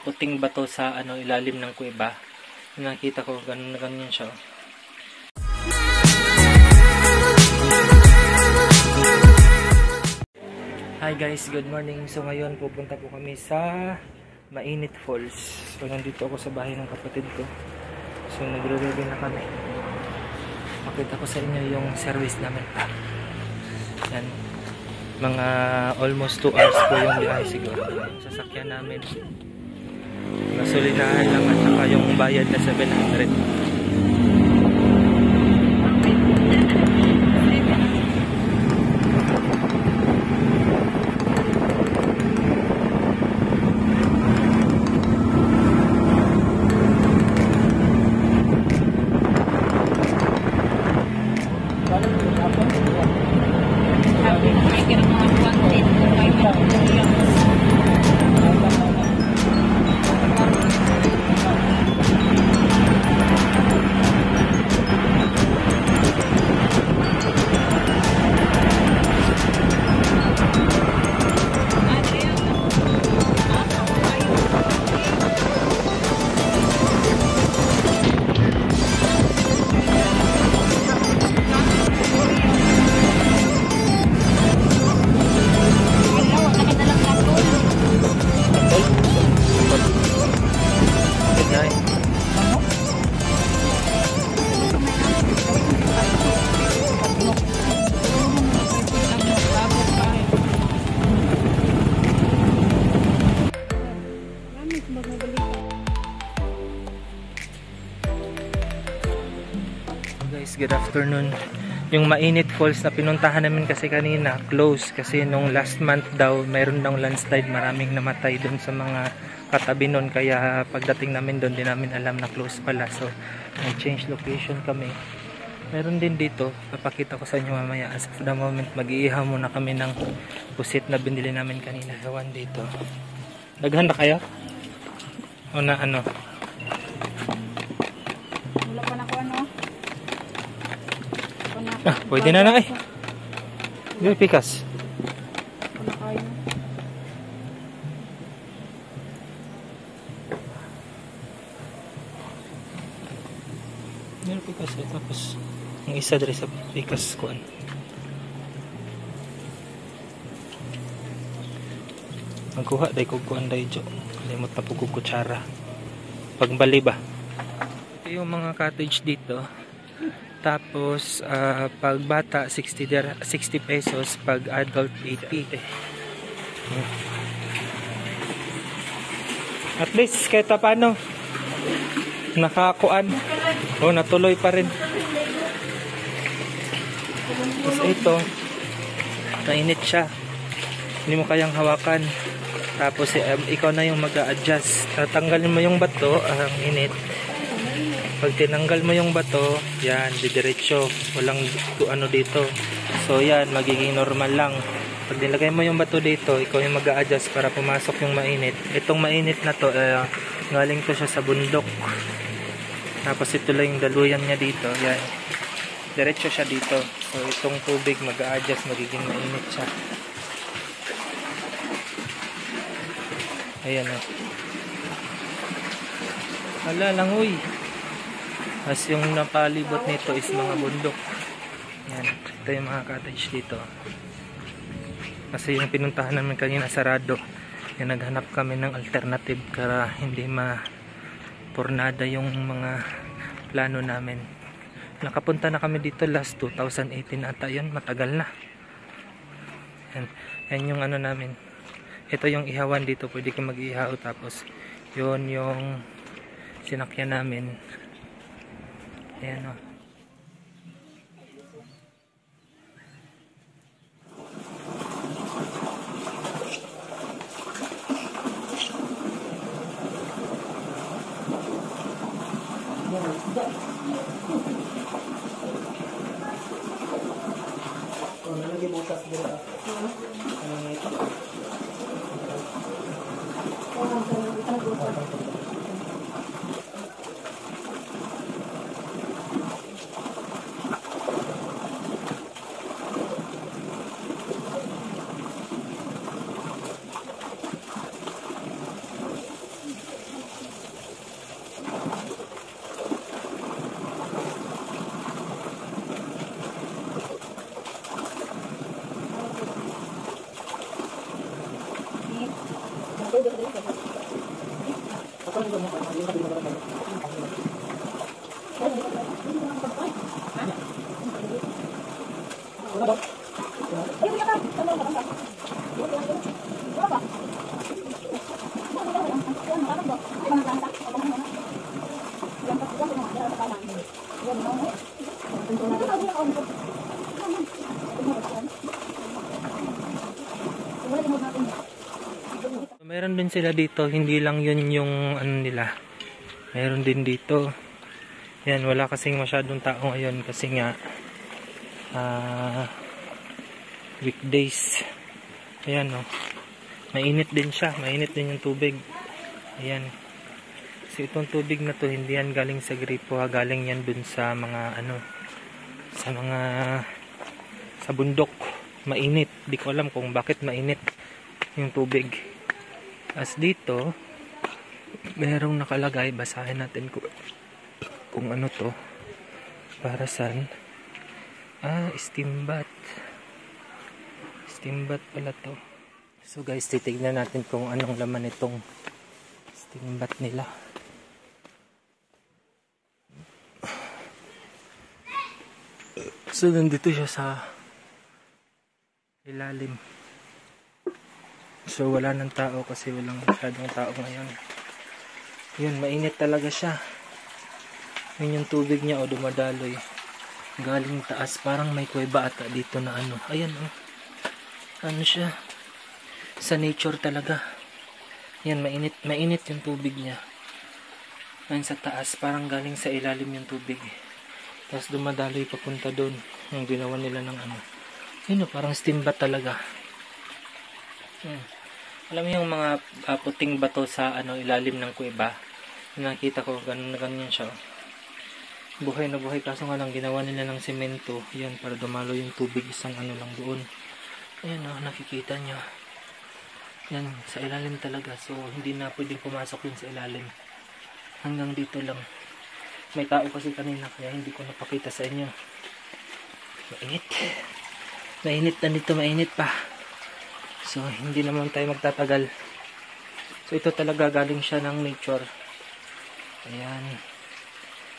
puting bato sa ilalim ng kuweba. Nakita ko ganun na ganyan siya. Hi guys, good morning. So ngayon pupunta po kami sa Mainit Falls. So nandito ako sa bahay ng kapatid ko. So nagre-ready na kami. Makita ko sa inyo yung service namin pa. Yan. Mga almost 2 hours po yung biyahe siguro. Yung sasakyan namin. Gasolinahan lang at saka yung bayad na 700. Guys, good afternoon. Yung Mainit Falls na pinuntahan namin kasi kanina, close kasi nung last month daw mayroon daw landslide, maraming namatay doon sa mga katabi nun, kaya pagdating namin doon di namin alam na close pala, so nag-change location kami. Meron din dito, papakita ko sa inyo mamaya. As of the moment, mag-iihaw muna kami ng pusit na binili namin kanina. Gawan dito. Daghan na kayo? O na ano? Wala pa na ko ano? Pwede na na eh. Yung pikas. Wala kayo. Yung pikas eh. Tapos, ang isa dali sa pikas kuan. Magkuha day kog kuan day jo. Kalimot na po kog kutsara. Pagbali ba? Ito yung mga cottage dito. Tapos pag bata 60 pesos, pag adult 80. At least kahit paano nakakuan. Oh, natuloy pa rin. Tapos ito, mainit siya. Hindi mo kayang hawakan. Tapos ikaw na yung mag-a-adjust. Tatanggalin mo yung bato, ang init. Pag tinanggal mo yung bato, yan, didiretso. Walang ano dito. So yan, magiging normal lang. Pag nilagay mo yung bato dito, ikaw yung mag-a-adjust para pumasok yung mainit. Itong mainit na to, galing to siya sa bundok. Tapos ito lang yung daluyan niya dito. Yan. Diretso siya dito. So itong tubig mag-a-adjust, magiging mainit siya. Ayan o. Hala lang, uy. As yung napalibot nito is mga bundok. Yan. Ito yung mga cottage dito. Kasi yung pinuntahan namin kanina sarado. Yan, naghanap kami ng alternative para hindi ma-tornada yung mga plano namin. Nakapunta na kami dito last 2018 ata yun. Matagal na. Yan. Yan yung ano namin. Ito yung ihawan dito. Pwede ka mag-ihaw. Tapos yun yung sinakyan namin. Ayan o. Meron din sila dito, hindi lang yun yung ano nila. Meron din dito. Yan, wala kasing masyadong tao ngayon kasi nga weekdays. Ayan o. Mainit din siya, mainit din yung tubig. Ayan. So itong tubig na to, hindi yan galing sa gripo, galing yan dun sa mga ano, sa bundok. Mainit. Di ko alam kung bakit mainit yung tubig. As dito, merong nakalagay, basahin natin kung ano to, para saan. Steam bath. Steam bath pala to. So guys, titignan natin kung anong laman itong steam bath nila. So nandito siya sa ilalim. So wala ng tao kasi walang masyadong tao ngayon. Yun, mainit talaga siya. Yun yung tubig niya o dumadaloy. Galing taas, parang may kuweba ata dito na ano. Ayan o. Ano siya? Sa nature talaga. Yan, mainit yung tubig niya. Ayun sa taas, parang galing sa ilalim yung tubig. Tapos dumadaloy papunta doon. Yung ginawa nila ng ano. Yun o, parang steam bath talaga. Alam mo yung mga puting bato sa ano ilalim ng kuweba. Nakita ko ganyan siya. Buhay na buhay, kaso nga lang ginawa nila ng semento. Yan, para dumalo yung tubig isang ano lang doon. Ayan o, nakikita nyo. Yan, sa ilalim talaga. So hindi na pwedeng pumasok yun sa ilalim. Hanggang dito lang. May tao kasi kanina kaya hindi ko napakita sa inyo. Mainit. Mainit na dito, mainit pa. So, hindi naman tayo magtatagal. So, ito talaga galing siya ng nature. Ayan.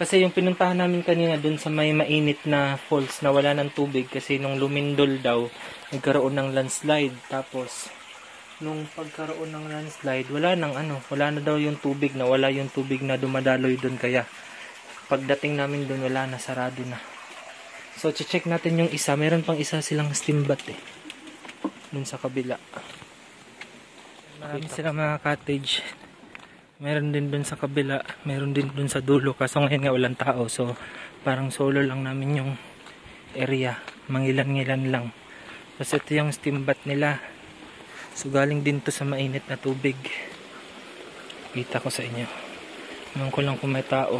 Kasi yung pinuntahan namin kanina dun sa may mainit na falls na wala ng tubig kasi nung lumindol daw, nagkaroon ng landslide. Tapos, nung pagkaroon ng landslide, wala na daw yung tubig, na wala yung tubig na dumadaloy dun. Kaya, pagdating namin dun, wala na, sarado na. So, check natin yung isa. Meron pang isa silang steam bath eh. Dun sa kabila. Marami silang mga cottage. Meron din dun sa kabila. Meron din dun sa dulo. Kaso ngayon nga walang tao. So parang solo lang namin yung area. Mangilan-ngilan lang. Tapos ito yung steam bath nila. So galing din to sa mainit na tubig. Kita ko sa inyo. Naman ko lang kung may tao.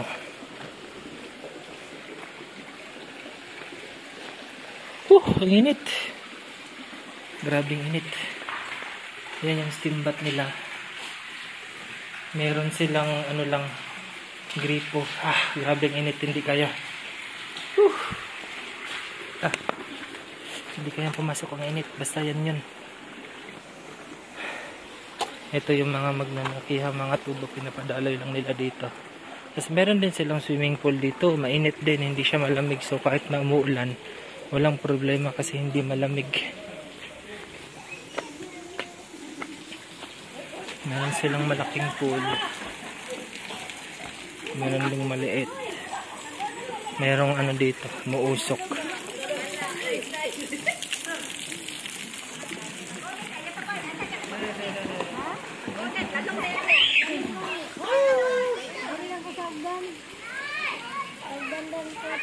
Ang init. Grabing init. Yan yung steam bath nila. Meron silang ano lang, gripo. Grabing init, hindi kaya. Hindi kaya pumasok ang init. Basta yan yun. Ito yung mga magnanakiha, mga tubo, pinapadaloy lang nila dito. Tapos meron din silang swimming pool dito. Mainit din, hindi siya malamig. So kahit na umuulan, walang problema kasi hindi malamig. Meron silang malaking pool. Meron ding maliit. Merong ano dito, muusok.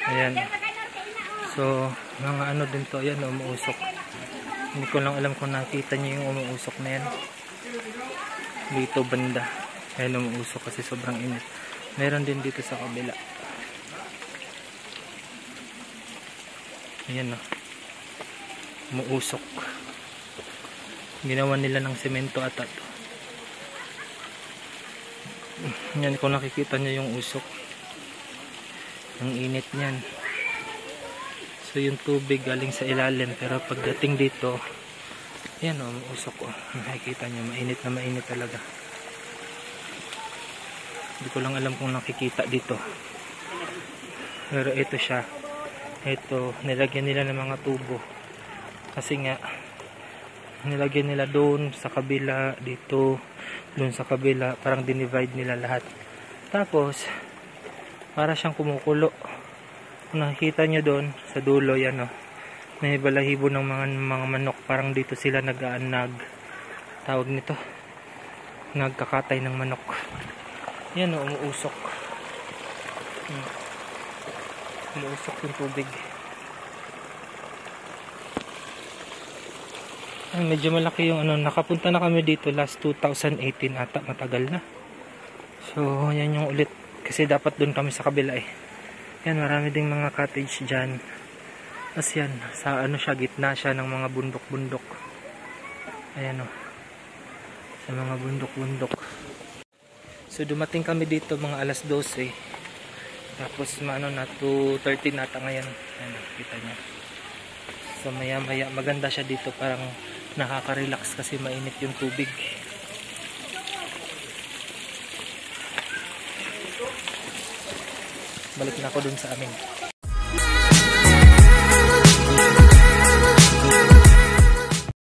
Ayan. So, mga ano din to, ayan, umuusok. Hindi ko lang alam kung nakita niyo yung umuusok na yan. Dito banda. Ayan, umuusok kasi sobrang init. Meron din dito sa kabila. Ayan o. Umuusok. Ginawa nila ng semento ata to. Yan, kung nakikita nyo yung usok. Ang init niyan. So yung tubig galing sa ilalim. Pero pagdating dito, Yan o, usok ko. Nakikita nyo, mainit na mainit talaga. Hindi ko lang alam kung nakikita dito. Pero ito siya. Ito, nilagyan nila ng mga tubo. Kasi nga, nilagyan nila doon sa kabila, dito, doon sa kabila. Parang dinivide nila lahat. Tapos, para siyang kumukulo. Kung nakikita nyo doon, sa dulo, yan o. May balahibo ng mga manok. Parang dito sila nag-aanag. Tawag nito. Nagkakatay ng manok. Yan o, umuusok. Umuusok yung tubig. Ay, medyo malaki yung ano. Nakapunta na kami dito last 2018 ata. Matagal na. So, yan yung ulit. Kasi dapat doon kami sa kabila eh. Yan, marami ding mga cottage dyan. Tapos yan, sa ano siya, gitna siya ng mga bundok-bundok. Ayan o. Sa mga bundok-bundok. So dumating kami dito mga alas 12. Tapos ano na, 2:30 nata ngayon. Ayan, kita niya. So maya maya, maganda siya dito. Parang nakaka-relax kasi mainit yung tubig. Balik na ako dun sa amin.